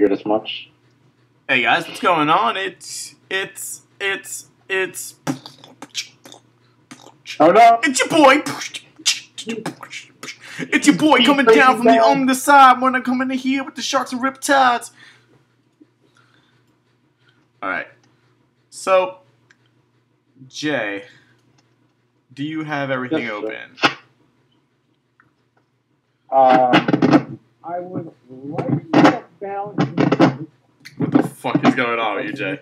figured as much. Hey guys, what's going on? It's Oh no! It's your boy. It's your boy coming down from the underside when I come in here with the sharks and riptides. Alright. So, Jay, do you have everything Yes, open? I would like to balance. What the fuck is going on with you, Jay?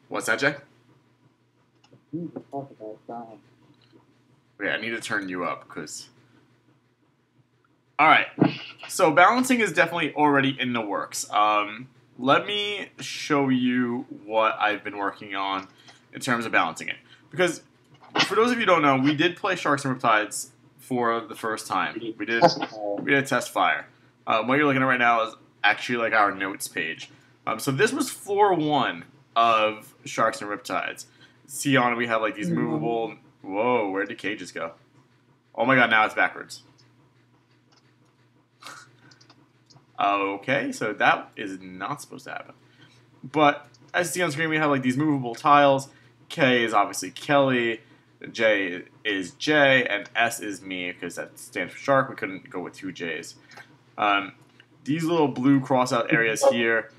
What's that, Jay? Okay, I need to turn you up, because... Alright, so balancing is definitely already in the works. Let me show you what I've been working on in terms of balancing it. Because, for those of you who don't know, we did play Sharks and Riptides for the first time. We did a test fire. What you're looking at right now is actually like our notes page. So this was floor 1 of Sharks and Riptides. See on it, we have like these movable... Whoa, where'd the cages go? Oh my god, now it's backwards. Okay, so that is not supposed to happen. But, as you see on screen, we have like these movable tiles. K is obviously Kelly, J is Jay, and S is me, because that stands for shark. We couldn't go with 2 J's. These little blue cross-out areas here,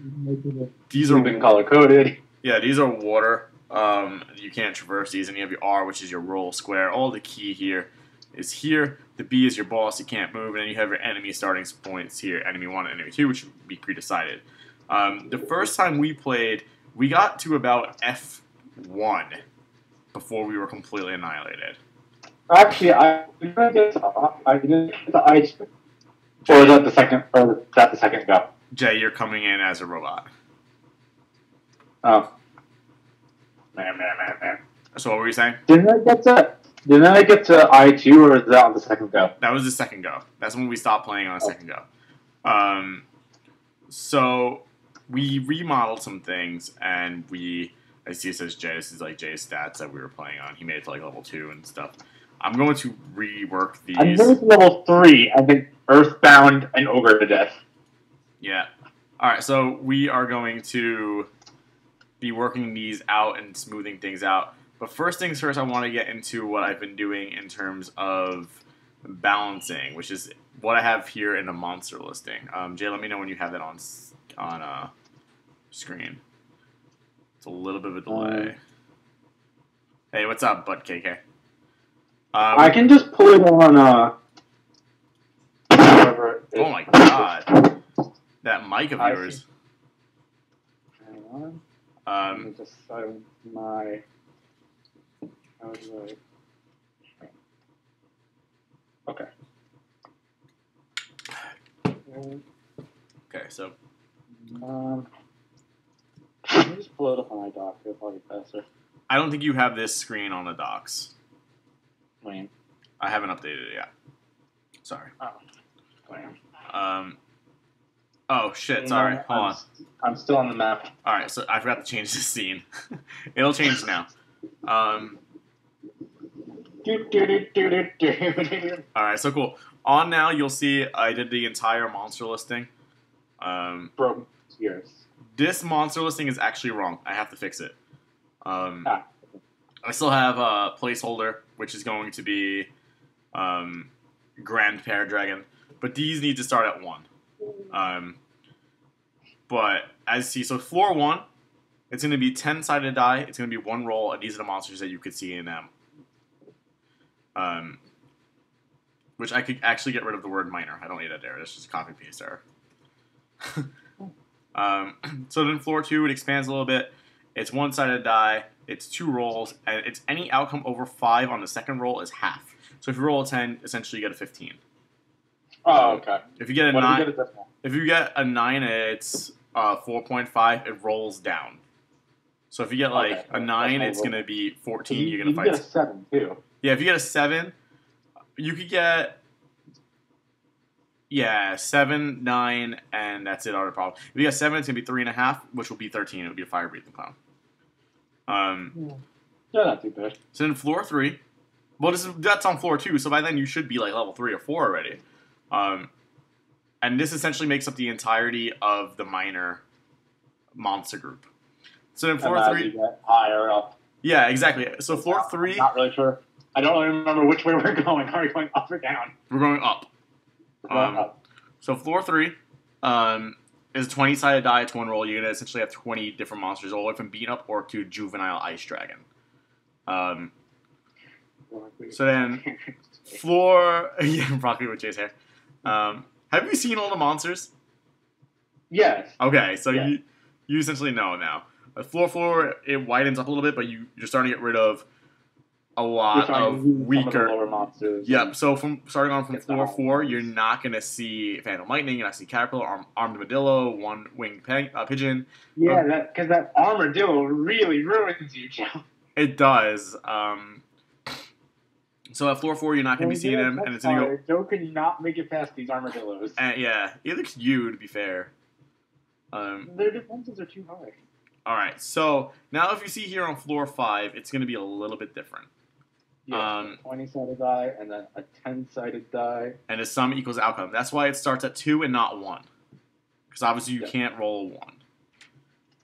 these are... been color-coded. Yeah, these are water. You can't traverse these, and you have your R, which is your roll square. All the key here is here. The B is your boss, you can't move, and then you have your enemy starting points here, enemy 1 and enemy 2, which would be pre-decided. The first time we played, we got to about F1 before we were completely annihilated. Actually, I didn't get to ice. Or is that the second? Or is that the second go? Jay, you're coming in as a robot. Oh. Man. So what were you saying? Didn't I get to I2, or is that on the second go? That was the second go. That's when we stopped playing on the second go. So we remodeled some things, and I see it says Jay. This is like Jay's stats that we were playing on. He made it to like level 2 and stuff. I'm going to rework these. I'm going to level 3. I've been earthbound and ogre to death. Yeah. Alright, so we are going to be working these out and smoothing things out. But first things first, I want to get into what I've been doing in terms of balancing, which is what I have here in the monster listing. Jay, let me know when you have that on screen. It's a little bit of a delay. Hey, what's up, Butt KK? I can just pull it on, Oh my god. That mic of yours. Hang on. Let me just silence my... Okay. Okay, so... Let me just pull it up on my dock. It'll probably be faster. I don't think you have this screen on the docks. Lame. I haven't updated it yet. Sorry. Oh. Lame. Oh shit, sorry. Hold on. I'm still on the map. Alright, so I forgot to change the scene. It'll change now. Alright, so cool. On now, you'll see I did the entire monster listing. Broken spheres. This monster listing is actually wrong. I have to fix it. I still have a placeholder, which is going to be Grand Paradragon. But these need to start at 1. But as you see, so floor 1, it's going to be 10-sided die. It's going to be 1 roll, and these are the monsters that you could see in them. Which I could actually get rid of the word minor. I don't need that there. It's just a copy paste error. So then floor 2, it expands a little bit. It's 1-sided die. It's 2 rolls, and it's any outcome over 5 on the second roll is half. So if you roll a 10, essentially you get a 15. Oh, okay. If you get a 9, if you get a 9, it's 4.5. It rolls down. So if you get like a 9, it's gonna be 14. You're gonna fight. You get a 7 too. Yeah, if you get a 7, you could get 7, 9, and that's it. Other problem. If you get 7, it's gonna be 3.5, which will be 13. It would be a fire breathing clown. Yeah, not too bad. So then floor 3. Well, that's on floor 2. So by then you should be like level 3 or 4 already. And this essentially makes up the entirety of the minor monster group. So then floor 3... higher up. Yeah, exactly. So floor 3... I'm not really sure. I don't really remember which way we're going. Are we going up or down? We're going up. Up. So floor 3 is a 20-sided die. It's one roll. You're going to essentially have 20 different monsters, all the way from Beat Up Orc to Juvenile Ice Dragon. So then, floor... yeah, broccoli with Jay's hair. Have you seen all the monsters? Yes. Okay, so you essentially know now. Floor 4, it widens up a little bit, but you're starting to get rid of a lot of weaker lower monsters. Yep. So starting on from floor 4, you're not going to see Phantom Lightning. You're not going to see Caterpillar, Armadillo, One-Winged Pigeon. Yeah, because that Armadillo really ruins you, Joe. It does. So at floor 4, you're not going to be seeing him, and it's going to go. Joe could not make it past these armadillos. Yeah, either could you, to be fair. Their defenses are too high. All right. So now, if you see here on floor 5, it's going to be a little bit different. Yeah, 20-sided die and then a 10-sided die. And a sum equals outcome. That's why it starts at 2 and not 1. Because obviously you can't roll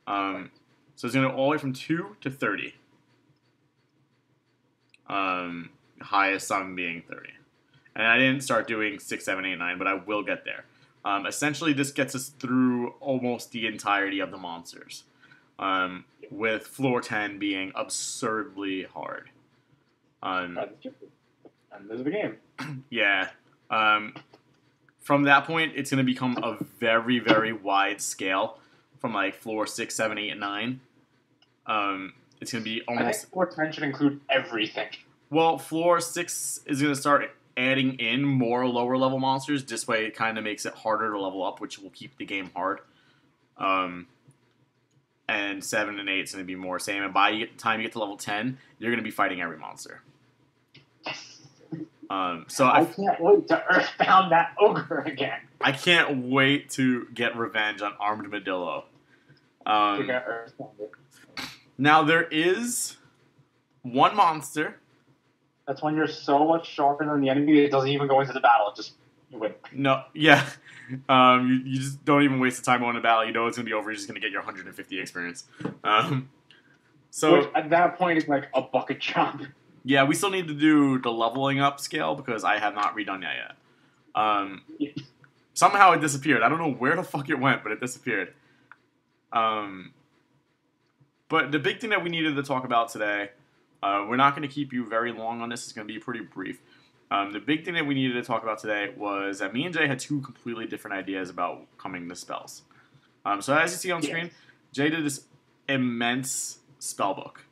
a 1. So it's going to go all the way from 2 to 30. Highest sum being 30. And I didn't start doing 6, 7, 8, 9, but I will get there. Essentially, this gets us through almost the entirety of the monsters. With floor 10 being absurdly hard. And there's the game. Yeah. From that point, it's going to become a very, very wide scale. From like floor 6, 7, 8, and 9. It's going to be almost... I think floor 10 should include everything. Well, floor 6 is going to start adding in more lower level monsters. This way, it kind of makes it harder to level up, which will keep the game hard. And 7 and 8 is going to be more same. And by the time you get to level 10, you're going to be fighting every monster. So I can't wait to earthbound that ogre again. I can't wait to get revenge on Armadillo. Now there is one monster. That's when you're so much sharper than the enemy, it doesn't even go into the battle. It just you win. No, yeah. You just don't even waste the time going to battle. You know it's going to be over. You're just going to get your 150 experience. Which at that point is like a bucket job. Yeah, we still need to do the leveling up scale because I have not redone that yet. Somehow it disappeared. I don't know where the fuck it went, but it disappeared. But the big thing that we needed to talk about today, we're not going to keep you very long on this. It's going to be pretty brief. The big thing that we needed to talk about today was that me and Jay had two completely different ideas about coming to spells. So as you see on screen, Jay did this immense spell book.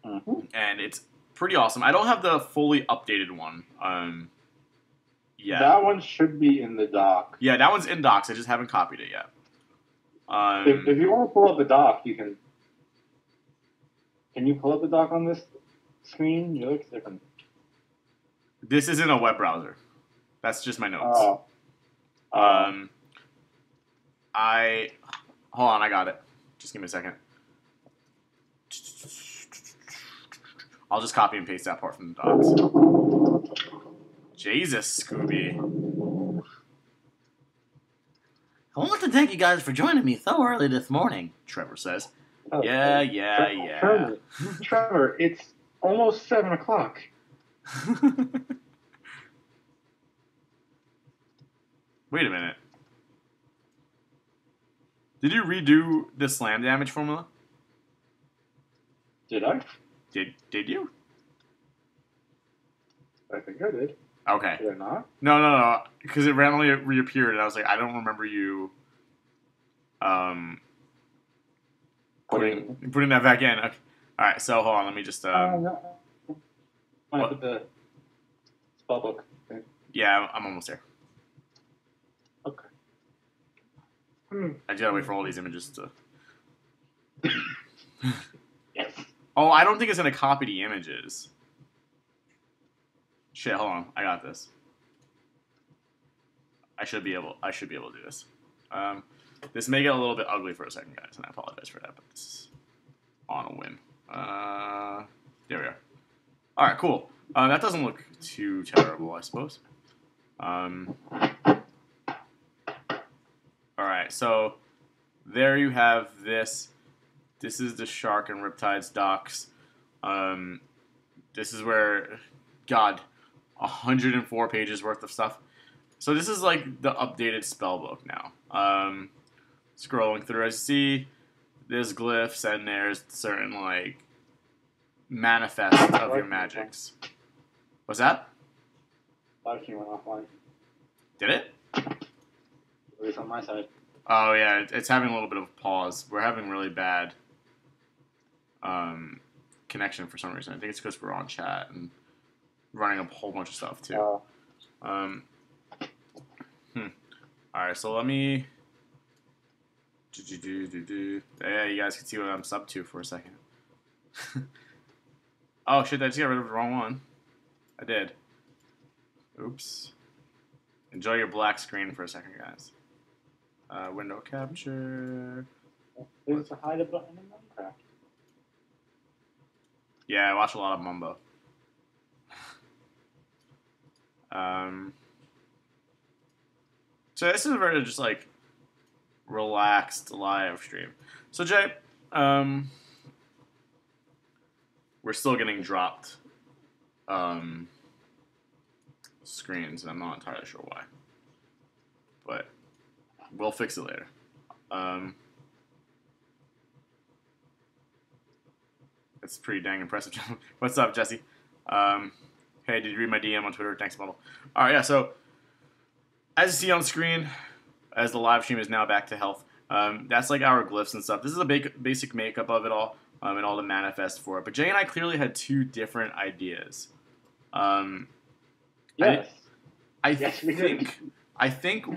And it's pretty awesome. I don't have the fully updated one. Yeah. That one should be in the doc. Yeah, that one's in docs. I just haven't copied it yet. If you want to pull up the doc, you can. Can you pull up the doc on this screen? It looks different. This isn't a web browser. That's just my notes. Oh. Hold on, I got it. Just give me a second. I'll just copy and paste that part from the docs. Jesus, Scooby. I want to thank you guys for joining me so early this morning, Trevor says. Oh, Yeah. Trevor, it's almost 7 o'clock. Wait a minute. Did you redo the slam damage formula? Did I? Did you? I think I did. Okay. Did I not? No. Because it randomly reappeared, and I was like, I don't remember you putting that back in. Okay. All right, so hold on. Let me just... No. I put the spell book. Okay. Yeah, I'm almost there. Okay. I just gotta wait for all these images to... Yes. Oh, I don't think it's gonna copy the images. Shit, hold on. I got this. I should be able to do this. This may get a little bit ugly for a second, guys, and I apologize for that, but this is on a whim. There we are. Alright, cool. That doesn't look too terrible, I suppose. Alright, so there you have this. This is the Shark and Riptides docs. This is where, God, 104 pages worth of stuff. So this is like the updated spellbook now. Scrolling through, as you see, there's glyphs and there's certain like manifests of your magics. What's that? Live stream went offline. Did it? At least on my side. Oh yeah, it's having a little bit of a pause. We're having really bad connection for some reason. I think it's because we're on chat and running a whole bunch of stuff too. Alright, so let me yeah, you guys can see what I'm sub to for a second. Oh shit, I just got rid of the wrong one. I did. Oops. Enjoy your black screen for a second, guys. Window capture. There's a hide button in Minecraft. Yeah, I watch a lot of Mumbo. So this is a very just like relaxed live stream. So Jay, we're still getting dropped screens, and I'm not entirely sure why, but we'll fix it later. It's pretty dang impressive. What's up, Jesse? Hey, did you read my DM on Twitter? Thanks, Bubble. All right, yeah. So as you see on screen, as the live stream is now back to health, that's like our glyphs and stuff. This is a basic makeup of it all, and all the manifest for it. But Jay and I clearly had two different ideas. Yes. I think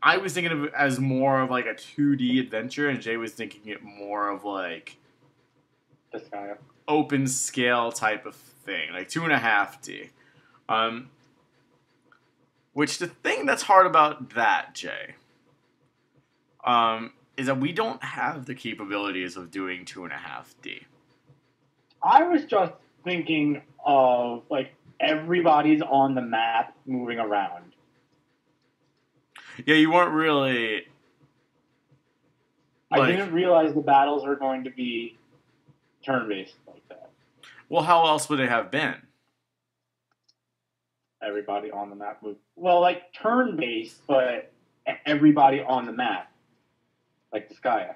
I was thinking of it as more of like a 2D adventure, and Jay was thinking it more of like This guy. open scale type of thing, like 2.5D. Which the thing that's hard about that, Jay, is that we don't have the capabilities of doing 2.5D. I was just thinking of like everybody's on the map moving around. Yeah, you weren't really. I didn't realize the battles are going to be turn-based like that. Well, how else would they have been? Everybody on the map move. Well, like turn-based, but everybody on the map, like the Skya.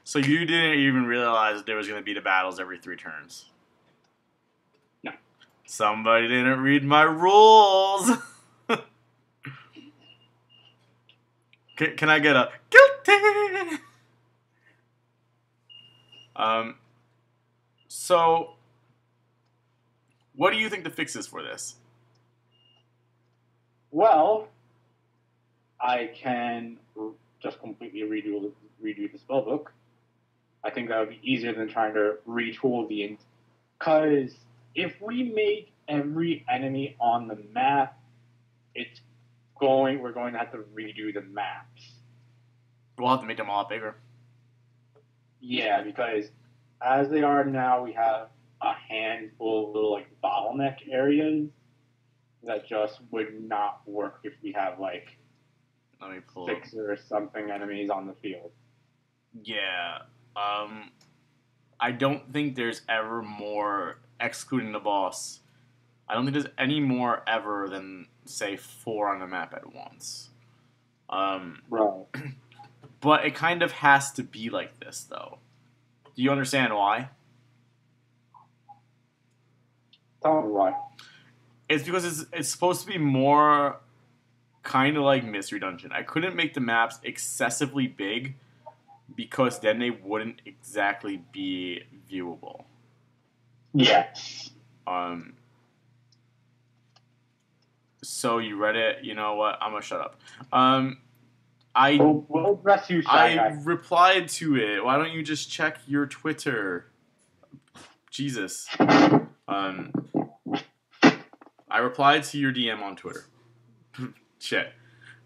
So you didn't even realize that there was going to be the battles every 3 turns? No. Somebody didn't read my rules. Can I get a guilty? So, what do you think the fix is for this? Well, I can just completely redo the spellbook. I think that would be easier than trying to retool the... Because if we make every enemy on the map, we're going to have to redo the maps. We'll have to make them a lot bigger. Yeah, because as they are now, we have a handful of little like bottleneck areas that just would not work if we have like 6 or something enemies on the field. Yeah. I don't think there's ever more, excluding the boss, I don't think there's any more ever than, say, 4 on the map at once. Right. But it kind of has to be like this, though. Do you understand why? Tell me why. It's because it's supposed to be more kind of like Mystery Dungeon. I couldn't make the maps excessively big because then they wouldn't exactly be viewable. Yes. So you read it. You know what? I'm gonna shut up. We'll address you, I replied to it. Why don't you just check your Twitter? Jesus. I replied to your DM on Twitter. Shit.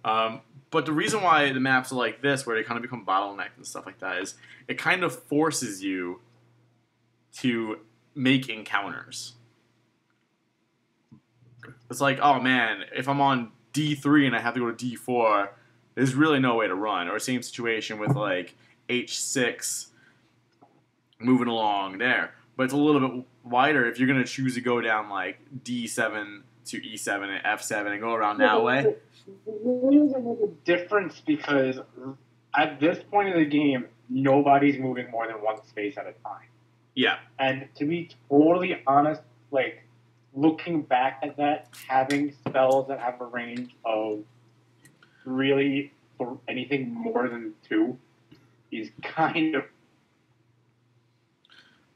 But the reason why the maps are like this, where they kind of become bottlenecked and stuff like that, is it kind of forces you to make encounters. It's like, oh man, if I'm on D3 and I have to go to D4, there's really no way to run. Or same situation with like H6 moving along there. But it's a little bit wider if you're going to choose to go down like D7 to E7 and F7 and go around that way. It really doesn't make a difference because at this point in the game, nobody's moving more than one space at a time. Yeah. And to be totally honest, like, looking back at that, having spells that have a range of really for anything more than 2 is kind of...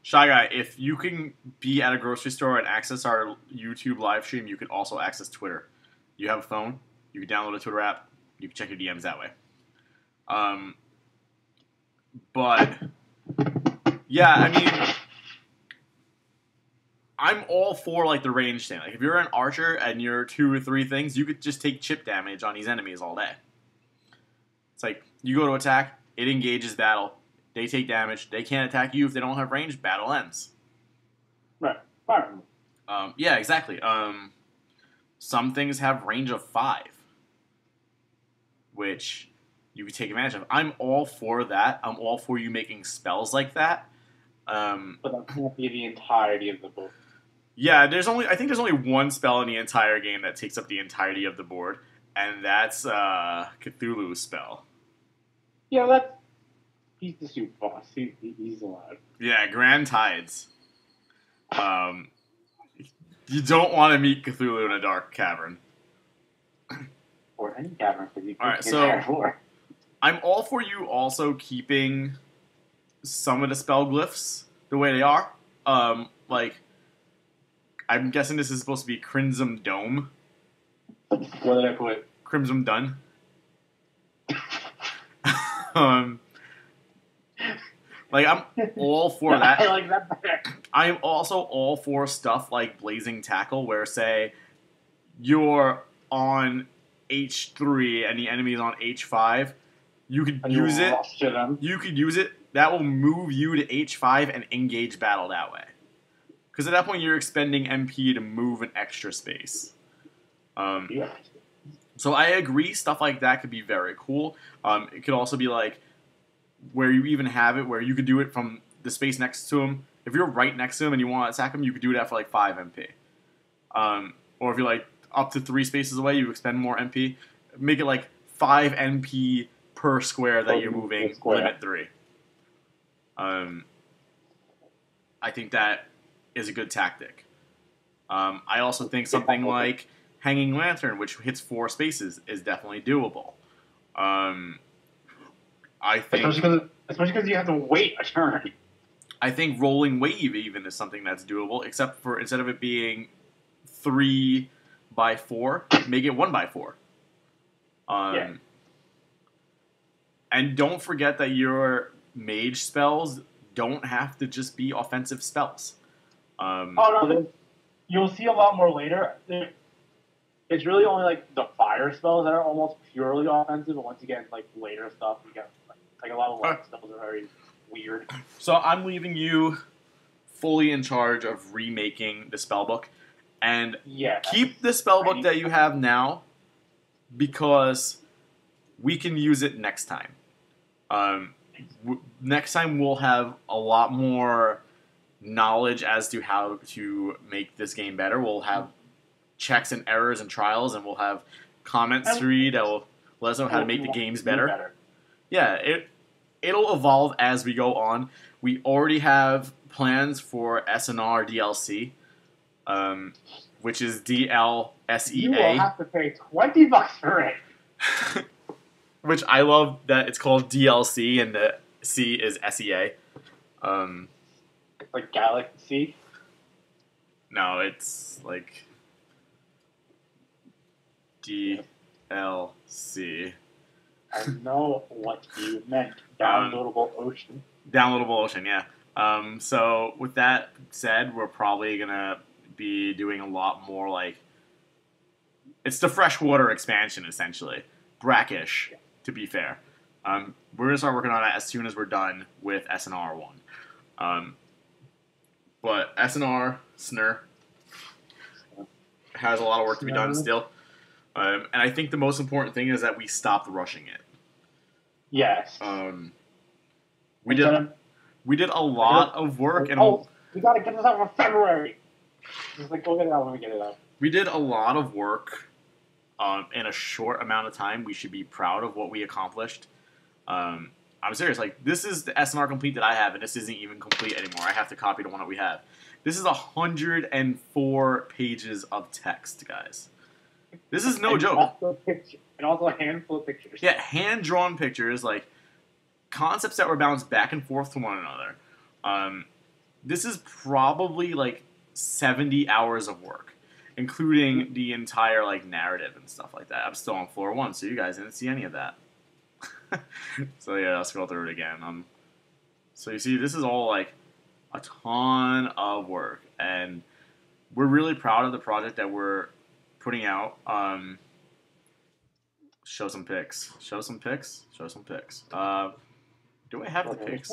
Shy Guy, if you can be at a grocery store and access our YouTube live stream, you can also access Twitter. You have a phone, you can download a Twitter app, you can check your DMs that way. But, yeah, I mean, I'm all for, like, the range thing. Like, if you're an archer and you're 2 or 3 things, you could just take chip damage on these enemies all day. It's like, you go to attack, it engages battle, they take damage, they can't attack you if they don't have range, battle ends. Right. Fire. Yeah, exactly. Some things have range of 5, which you can take advantage of. I'm all for that. I'm all for you making spells like that. But that can't be the entirety of the book. Yeah, I think there's only one spell in the entire game that takes up the entirety of the board, and that's Cthulhu's spell. Yeah, he's the super boss. He's allowed. Yeah, Grand Tides. You don't want to meet Cthulhu in a dark cavern. Or any cavern, because you Alright, can so for. I'm all for you also keeping some of the spell glyphs the way they are. Like, I'm guessing this is supposed to be Crimson Dome. What did I put? Crimson Dun. Like, I'm all for that. I like that better. I'm also all for stuff like Blazing Tackle, where, say, you're on H3 and the enemy is on H5. You could use it. You could use it. That will move you to H5 and engage battle that way. Because at that point, you're expending MP to move an extra space. Yeah. So I agree, stuff like that could be very cool. It could also be like where you even have it where you could do it from the space next to him. If you're right next to him and you want to attack him, you could do that for like 5 MP. Or if you're like up to 3 spaces away, you expend more MP. Make it like 5 MP per square that you're moving, limit 3. I think that is a good tactic. I also think something like Hanging Lantern, which hits 4 spaces, is definitely doable. I think, especially because you have to wait a turn. I think Rolling Wave even is something that's doable, except for instead of it being 3x4, make it 1x4. Yeah. And don't forget that your mage spells don't have to just be offensive spells. You'll see a lot more later. It's really only like the fire spells that are almost purely offensive, but once you get like later stuff, you get like a lot of light spells are very weird. So I'm leaving you fully in charge of remaking the spellbook, and keep the spellbook that you have now because we can use it next time. Next time we'll have a lot more knowledge as to how to make this game better. We'll have checks and errors and trials, and we'll have comments to read that will let us know how to make the games better. Yeah, it'll evolve as we go on. We already have plans for SNR DLC, which is DLSEA. You will have to pay $20 for it. Which I love that it's called DLC and the C is SEA. Like Galaxy? No, it's like DLC. I know what you meant. Downloadable Ocean. Downloadable Ocean, yeah. So with that said, we're probably gonna be doing a lot more like it's the freshwater expansion essentially, brackish to be fair. We're gonna start working on it as soon as we're done with SNR 1. But SNR has a lot of work to be done still. And I think the most important thing is that we stopped rushing it. Yes. We did a lot of work, and we gotta get this out for February. Just like we'll get it out when we get it out. we did a lot of work in a short amount of time. We should be proud of what we accomplished. I'm serious. Like, this is the SNR complete that I have, and this isn't even complete anymore. I have to copy the one that we have. This is 104 pages of text, guys. This is no joke. And also a handful of pictures. Yeah, hand-drawn pictures, like concepts that were bounced back and forth to one another. This is probably like 70 hours of work, including the entire like narrative and stuff like that. I'm still on floor 1, so you guys didn't see any of that. So yeah, I'll scroll through it again. So you see, this is all like a ton of work, and we're really proud of the project that we're putting out. Show some pics. Show some pics. Show some pics. Do I have the pics?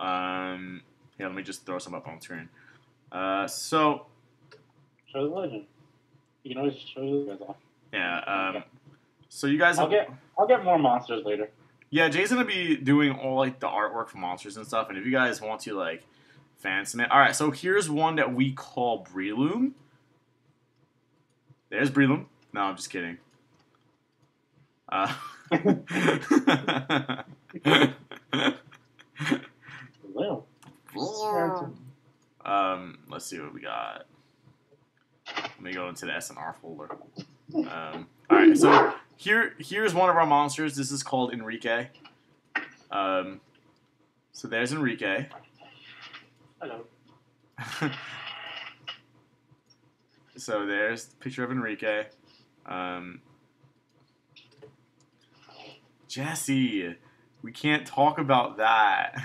Yeah, let me just throw some up on screen. So. Show the legend. You can always show the guys off. Yeah. So you guys. I'll get more monsters later. Yeah, Jay's gonna be doing all like the artwork for monsters and stuff, and if you guys want to like fan submit. All right, so here's one that we call Breloom. There's Breloom. No, I'm just kidding. Let's see what we got. Let me go into the SNR folder. All right, so here's one of our monsters. This is called Enrique. So there's Enrique. Hello. So there's the picture of Enrique. Jesse, we can't talk about that.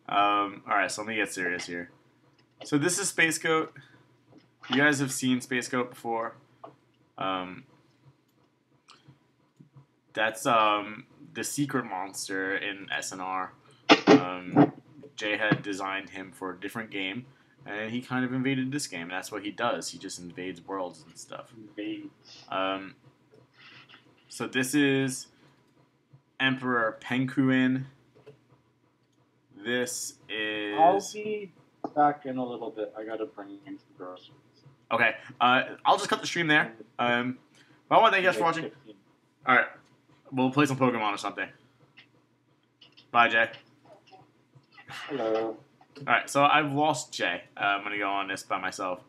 Alright, so let me get serious here. So this is Space Goat. You guys have seen Space Goat before. That's the secret monster in SNR. Jay had designed him for a different game, and he kind of invaded this game. That's what he does. He just invades worlds and stuff. So this is Emperor Penguin. This is... I'll be back in a little bit. I gotta bring in some groceries. Okay. I'll just cut the stream there. But I want to thank you guys for watching. Alright. We'll play some Pokemon or something. Bye, Jay. Hello. Alright, so I've lost Jay. I'm going to go on this by myself.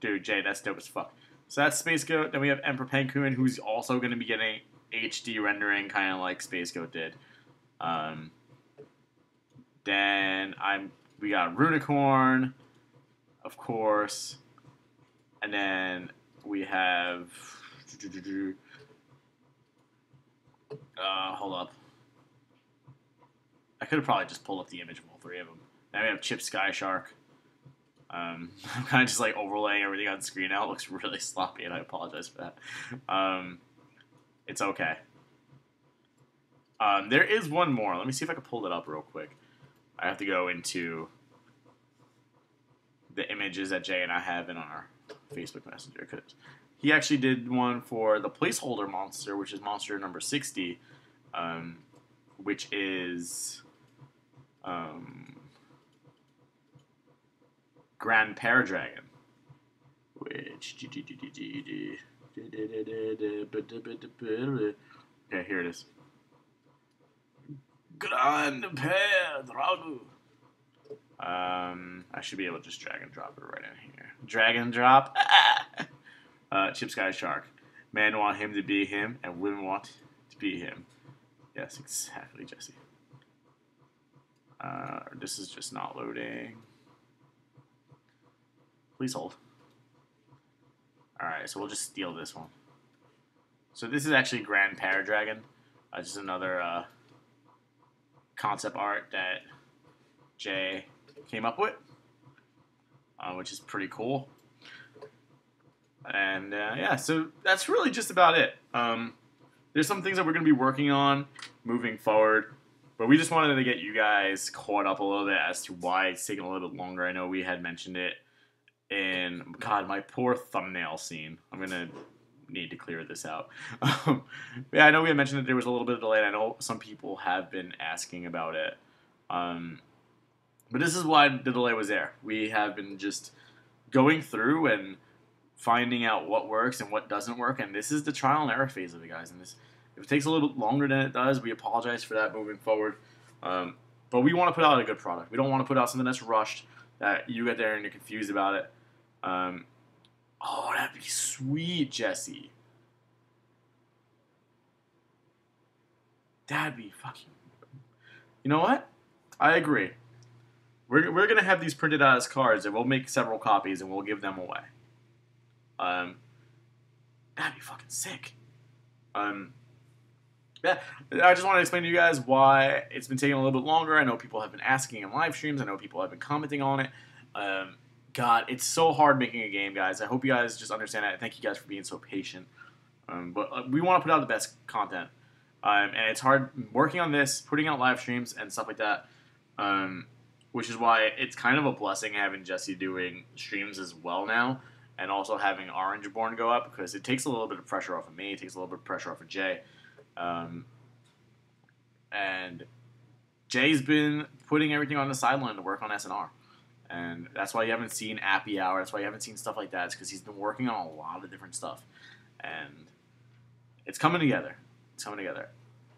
Dude, Jay, that's dope as fuck. So that's Space Goat. Then we have Emperor Penguin, who's also going to be getting HD rendering, kind of like Space Goat did. Then we got Runicorn, of course. And then we have... hold up. I could have probably just pulled up the image of all three of them. Now we have Chip Sky Shark. I'm kind of just like overlaying everything on the screen now. It looks really sloppy, and I apologize for that. It's okay. There is one more. Let me see if I can pull it up real quick. I have to go into the images that Jay and I have in our Facebook Messenger, because he actually did one for the placeholder monster, which is monster number 60, which is Grand Paradragon, which okay, here it is. Grand Paradragon. I should be able to just drag and drop it right in here. Drag and drop. Chip Sky Shark. Men want him to be him, and women want to be him. Yes, exactly, Jesse. This is just not loading. Please hold. Alright, so we'll just steal this one. So this is actually Grand Paradragon. Just another concept art that Jay came up with, which is pretty cool. And yeah, so that's really just about it. There's some things that we're going to be working on moving forward, but we just wanted to get you guys caught up a little bit as to why it's taking a little bit longer. I know we had mentioned it in God, my poor thumbnail scene. I'm gonna need to clear this out. Yeah, I know we had mentioned that there was a little bit of delay, and I know some people have been asking about it. But this is why the delay was there. We have been just going through and finding out what works and what doesn't work, and this is the trial and error phase of it, guys. And this, if it takes a little bit longer than it does, we apologize for that moving forward. But we want to put out a good product. We don't want to put out something that's rushed, that you get there and you're confused about it. Oh, that'd be sweet, Jesse. That'd be fucking... You know what? I agree. We're going to have these printed out as cards, and we'll make several copies, and we'll give them away. That'd be fucking sick. Yeah, I just want to explain to you guys why it's been taking a little bit longer. I know people have been asking in live streams. I know people have been commenting on it. God, it's so hard making a game, guys. I hope you guys just understand that. Thank you guys for being so patient. But we want to put out the best content. And it's hard working on this, putting out live streams and stuff like that. Which is why it's kind of a blessing having Jesse doing streams as well now. And also having Orangeborn go up, because it takes a little bit of pressure off of me. It takes a little bit of pressure off of Jay. And Jay's been putting everything on the sideline to work on SNR. And that's why you haven't seen Appy Hour. That's why you haven't seen stuff like that. It's because he's been working on a lot of different stuff. And it's coming together. It's coming together.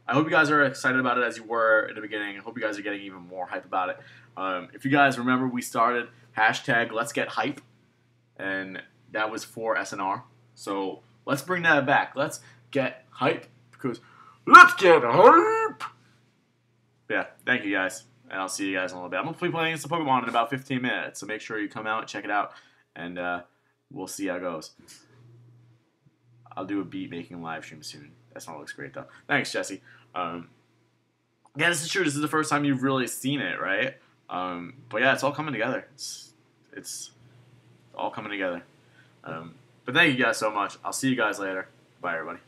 I hope you guys are excited about it as you were in the beginning. I hope you guys are getting even more hype about it. If you guys remember, we started hashtag Let's Get Hype. And that was for SNR. So let's bring that back. Let's get hype. Because let's get hype! Yeah, thank you guys. And I'll see you guys in a little bit. I'm going to be playing some Pokemon in about 15 minutes. So make sure you come out and check it out. And we'll see how it goes. I'll do a beat making live stream soon. That song looks great though. Thanks, Jesse. Yeah, this is true. This is the first time you've really seen it, right? But yeah, it's all coming together. It's all coming together. But thank you guys so much. I'll see you guys later. Bye, everybody.